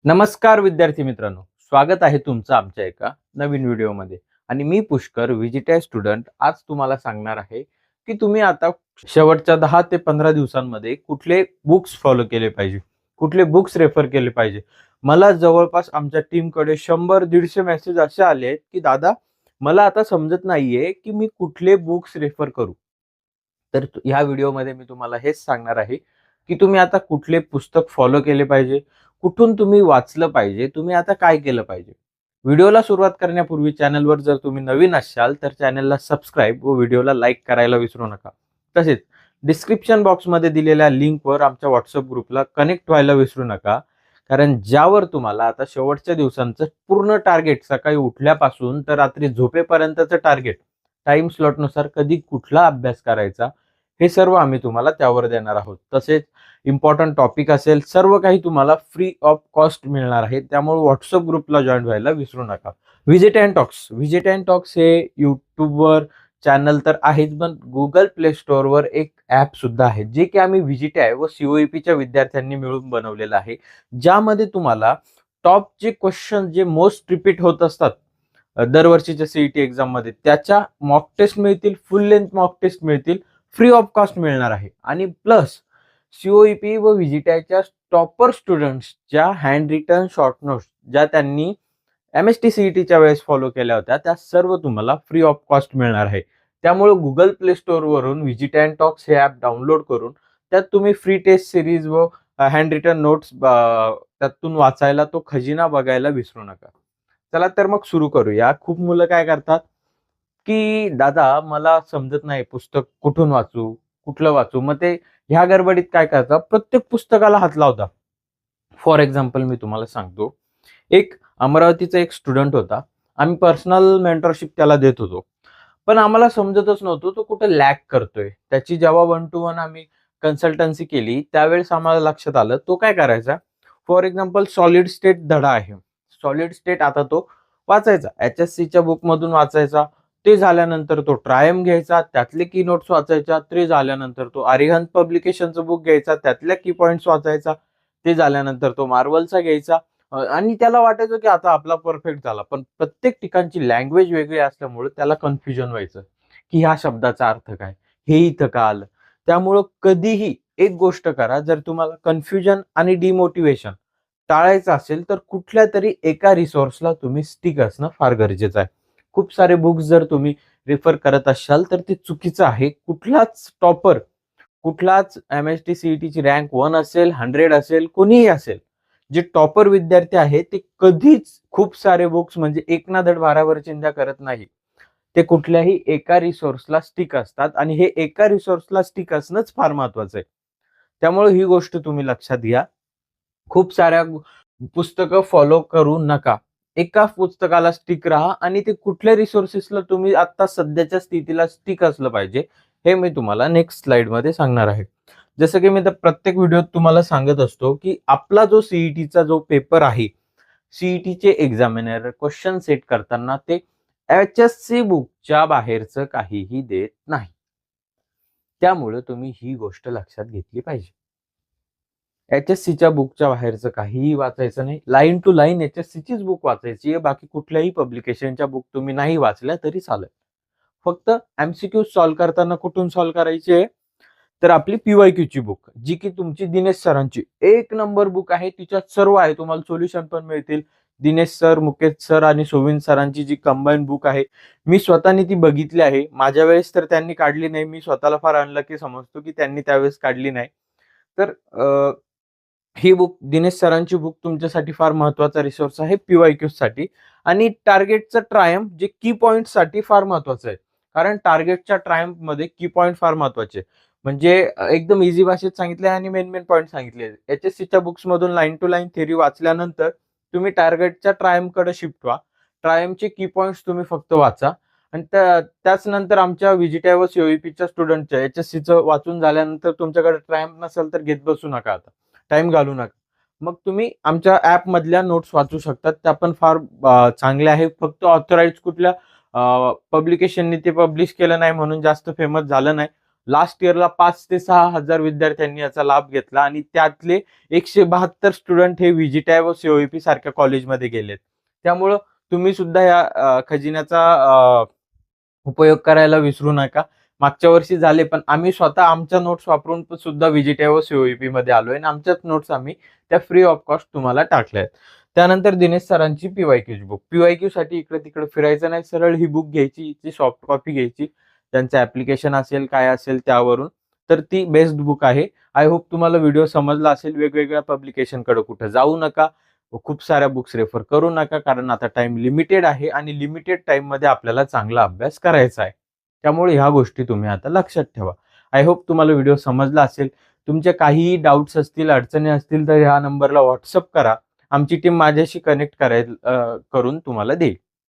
नमस्कार विद्यार्थी मित्रांनो, स्वागत आहे तुमचं आमच्या एका नवीन व्हिडिओमध्ये. आणि मी पुष्कर व्हिजिटर स्टुडंट आज तुम्हाला सांगणार आहे की तुम्ही आता शेवटच्या 10 ते 15 दिवसांमध्ये कुठले बुक्स फॉलो केले पाहिजे, कुठले बुक्स रेफर केले पाहिजे. मला जवळपास आमच्या टीमकडे 100-150 मेसेज असे आले आहेत की दादा, मला आता समजत नाहीये की मी कुठले बुक्स रेफर करू. तर ह्या व्हिडिओमध्ये मी तुम्हाला हेच सांगणार आहे की तुम्ही आता कुठले पुस्तक फॉलो केले पाहिजे, कुठून तुम्ही वाचलं पाहिजे, तुम्ही आता काय केलं पाहिजे. व्हिडिओला सुरुवात करण्यापूर्वी चॅनलवर जर तुम्ही नवीन असाल तर चॅनलला सबस्क्राईब व व्हिडिओला लाईक करायला विसरू नका. तसेच डिस्क्रिप्शन बॉक्समध्ये दिलेल्या लिंकवर आमच्या व्हॉट्सअप ग्रुपला कनेक्ट व्हायला विसरू नका. कारण ज्यावर तुम्हाला आता शेवटच्या दिवसांचं पूर्ण टार्गेट, सकाळी उठल्यापासून तर रात्री झोपेपर्यंतचं टार्गेट, टाइम स्लॉटनुसार कधी कुठला अभ्यास करायचा, हे सर्व आम्ही तुम्हाला त्यावर देणार आहोत. तसेच इम्पॉर्टंट टॉपिक असेल, सर्व काही तुम्हाला फ्री ऑफ कॉस्ट मिळणार आहे. त्यामुळे व्हॉट्सअप ग्रुपला जॉईन व्हायला विसरू नका. व्हिजिट अँड टॉक्स हे यूट्यूबवर चॅनल तर आहेच, पण गुगल प्ले स्टोअरवर एक ॲप सुद्धा आहे, जे की आम्ही व्हिजिटाय व सीओईपीच्या विद्यार्थ्यांनी मिळून बनवलेलं आहे. ज्यामध्ये तुम्हाला टॉपचे क्वेश्चन जे मोस्ट रिपीट होत असतात दरवर्षीच्या सीईटी एक्झाममध्ये, त्याच्या मॉक टेस्ट मिळतील, फुल लेंथ मॉक टेस्ट मिळतील, फ्री ऑफ कॉस्ट मिळणार आहे. आणि प्लस सीओईपी व व्हिजिटायच्या टॉपर स्टुडंट्सच्या हँड रिटन शॉर्ट नोट्स, ज्या त्यांनी एमएसटी सीईटीच्या वेळेस फॉलो केल्या होत्या, त्या सर्व तुम्हाला फ्री ऑफ कॉस्ट मिळणार आहे. त्यामुळे गुगल प्ले स्टोअरवरून व्हिजिट अँड टॉक्स हे ॲप डाउनलोड करून त्यात तुम्ही फ्री टेस्ट सिरीज व हँड रिटन नोट्स त्यातून वाचायला, तो खजिना बघायला विसरू नका. चला तर मग सुरू करूया. खूप मुलं काय करतात की दादा, मला समजत नाही पुस्तक कुठून वाचू, कुठलं वाचू. मग ते ह्या गडबडीत काय करतात, प्रत्येक पुस्तकाला हात लावता. फॉर एक्झाम्पल मी तुम्हाला सांगतो, एक अमरावतीचा एक स्टुडंट होता. आम्ही पर्सनल मेंटरशिप त्याला देत होतो, पण आम्हाला समजतच नव्हतं तो कुठं लॅक करतोय. त्याची जेव्हा 1 to 1 आम्ही कन्सल्टन्सी केली, त्यावेळेस आम्हाला लक्षात आलं तो काय करायचा. फॉर एक्झाम्पल सॉलिड स्टेट धडा आहे, सॉलिड स्टेट आता तो वाचायचा, HSCच्या बुकमधून वाचायचा. ते झाल्यानंतर तो ट्रायम घ्यायचा, त्यातले की नोट्स वाचायच्या. ते झाल्यानंतर तो अरिहंत पब्लिकेशनचं बुक घ्यायचा, त्यातल्या की पॉईंट्स वाचायचा. ते झाल्यानंतर तो मार्वलचा घ्यायचा. आणि त्याला वाटायचं की आता आपला परफेक्ट झाला. पण प्रत्येक ठिकाणची लँग्वेज वेगळी असल्यामुळे त्याला कन्फ्युजन व्हायचं की ह्या शब्दाचा अर्थ काय, हे इथं का आलं. त्यामुळं कधीही एक गोष्ट करा, जर तुम्हाला कन्फ्युजन आणि डिमोटिवेशन टाळायचं असेल तर कुठल्या तरी एका रिसोर्सला तुम्ही स्टिक असणं फार गरजेचं आहे. खूप सारे बुक्स जर तुम्ही रेफर करत असाल तर ते चुकीचं आहे. कुठलाच टॉपर, कुठलाच एमएसटी सीईटीची रँक 1 असेल, 100 असेल, कोणीही असेल, जे टॉपर विद्यार्थी आहे ते कधीच खूप सारे बुक्स म्हणजे एक ना धड भाराभर चिंध्या करत नाही. ते कुठल्याही एका रिसोर्सला स्टिक असतात आणि हे एका रिसोर्सला स्टिक असणंच फार महत्वाचं आहे. त्यामुळे ही गोष्ट तुम्ही लक्षात घ्या. खूप साऱ्या पुस्तकं फॉलो करू नका. एका पुस्तकाला स्टिक राहा आणि ते कुठल्या रिसोर्सेसला तुम्ही आता सध्याच्या स्थितीला स्टिक असलं पाहिजे, हे मी तुम्हाला नेक्स्ट स्लाइडमध्ये सांगणार आहे. जसं की मी तर प्रत्येक व्हिडिओत तुम्हाला सांगत असतो की आपला जो सीईटीचा जो पेपर आहे, सीईटीचे एक्झामिनर क्वेश्चन सेट करताना ते HSC बुकच्या बाहेरचं काहीही देत नाही. त्यामुळे तुम्ही ही गोष्ट लक्षात घेतली पाहिजे. HSCच्या बुकच्या बाहेरचं काहीही वाचायचं नाही. लाईन टू लाईन HSCचीच बुक वाचायची आहे. बाकी कुठल्याही पब्लिकेशनच्या बुक तुम्ही नाही वाचल्या तरी चालेल. फक्त एमसीक्यू सॉल्व्ह करताना कुठून सॉल्व्ह करायची आहे, तर आपली PYQची बुक, जी की तुमची दिनेश सरांची एक नंबर बुक आहे. तिच्यात सर्व आहे, तुम्हाला सोल्युशन पण मिळतील. दिनेश सर, मुकेश सर आणि सोविन सरांची जी कंबाईन बुक आहे, मी स्वतःने ती बघितली आहे. माझ्या वेळेस तर त्यांनी काढली नाही. मी स्वतःला फार अनलकी समजतो की त्यांनी त्यावेळेस काढली नाही. तर ही बुक, दिनेश सरांची बुक तुमच्यासाठी फार महत्वाचा रिसोर्स आहे PYQ साठी. आणि टार्गेटचं ट्रायम्फ जे की पॉइंटसाठी फार महत्वाचं आहे. कारण टार्गेटच्या ट्रायम्फमध्ये की पॉइंट फार महत्वाचे. म्हणजे एकदम इझी भाषेत सांगितले आणि मेन पॉइंट सांगितले. HSCच्या बुक्समधून लाईन टू लाईन थेरी वाचल्यानंतर तुम्ही टार्गेटच्या ट्रायम्फकडे शिफ्ट व्हा. ट्रायम्फचे की पॉइंट्स तुम्ही फक्त वाचा. आणि त्याच नंतर आमच्या व्हिजिटाय व सीओईपीच्या स्टुडंटच्या HSCचं वाचून झाल्यानंतर तुमच्याकडे ट्रायम्फ नसेल तर घेत बसू नका, आता टाइम घालू नका. मग तुम्ही आमच्या ऍप मधल्या नोट्स वाचू शकतात. त्या पण फार चांगल्या आहे. फक्त ऑथराइज कुठल्या पब्लिकेशननी ते पब्लिश केलं नाही म्हणून जास्त फेमस झालं नाही. लास्ट इयरला 5 ते 6,000 विद्यार्थ्यांनी याचा लाभ घेतला आणि त्यातले 172 स्टुडंट हे व्हीजीटाय व सीओईपी सारख्या कॉलेजमध्ये गेलेत. त्यामुळं तुम्ही सुद्धा या खजिन्याचा उपयोग करायला विसरू नका. मागच्या वर्षी झाले, पण आम्ही स्वतः आमच्या नोट्स वापरून सुद्धा व्हीजीटाय व सीओईपी मध्ये आलोय आणि आमच्याच नोट्स आम्ही त्या फ्री ऑफ कॉस्ट तुम्हाला टाकल्या आहेत. त्यानंतर दिनेश सरांची पीवायक्यूची बुक. पीवायक्यू साठी इकडे तिकडे फिरायचं नाही, सरळ ही बुक घ्यायची, ती सॉफ्ट कॉपी घ्यायची, त्यांचं ऍप्लिकेशन असेल काय असेल त्यावरून, तर ती बेस्ट बुक आहे. आय होप तुम्हाला व्हिडिओ समजला असेल. वेगवेगळ्या पब्लिकेशनकडे कुठे जाऊ नका, खूप साऱ्या बुक्स रेफर करू नका, कारण आता टाइम लिमिटेड आहे आणि लिमिटेड टाइम मध्ये आपल्याला चांगला अभ्यास करायचा आहे. त्यामुळे ह्या गोष्टी तुम्ही आता लक्षात ठेवा. आय होप तुम्हाला व्हिडिओ समजला असेल. तुमचे काहीही डाऊट्स असतील, अडचणी असतील तर ह्या नंबरला व्हॉट्सअप करा. आमची टीम माझ्याशी कनेक्ट करून तुम्हाला देईल.